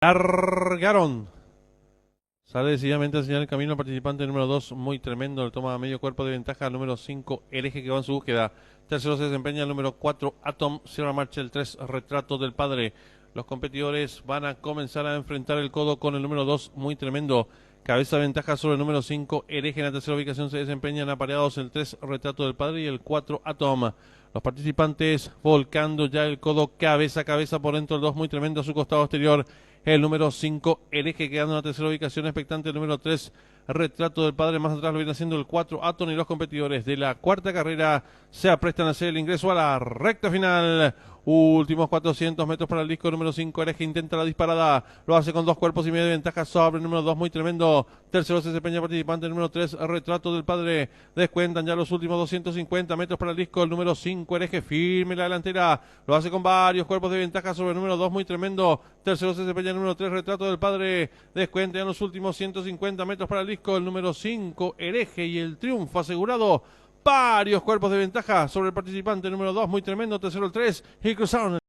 Largaron. Sale decididamente a señalar el camino el participante número 2, muy tremendo, le toma medio cuerpo de ventaja al número 5, Hereje, que va en su búsqueda. Tercero se desempeña el número 4, Atom, cierra marcha el 3, Retrato del Padre. Los competidores van a comenzar a enfrentar el codo con el número 2, muy tremendo. Cabeza de ventaja sobre el número 5, Hereje. En la tercera ubicación se desempeñan apareados el 3, Retrato del Padre, y el 4, Atom. Los participantes volcando ya el codo cabeza a cabeza por dentro, el 2 muy tremendo a su costado exterior. El número 5, Hereje, quedando en la tercera ubicación expectante. El número 3, Retrato del Padre. Más atrás lo viene haciendo el 4, Atom, y los competidores de la cuarta carrera se aprestan a hacer el ingreso a la recta final. Últimos 400 metros para el disco número 5, Hereje intenta la disparada, lo hace con 2 cuerpos y medio de ventaja sobre el número 2, muy tremendo. Tercero se desempeña el participante número 3, Retrato del Padre. Descuentan ya los últimos 250 metros para el disco, el número 5, Hereje, firme la delantera, lo hace con varios cuerpos de ventaja sobre el número 2, muy tremendo. Tercero se desempeña el número 3, Retrato del Padre. Descuentan ya los últimos 150 metros para el disco, el número 5, Hereje, y el triunfo asegurado. Varios cuerpos de ventaja sobre el participante número 2, muy tremendo. Tercero el 3, y cruzaron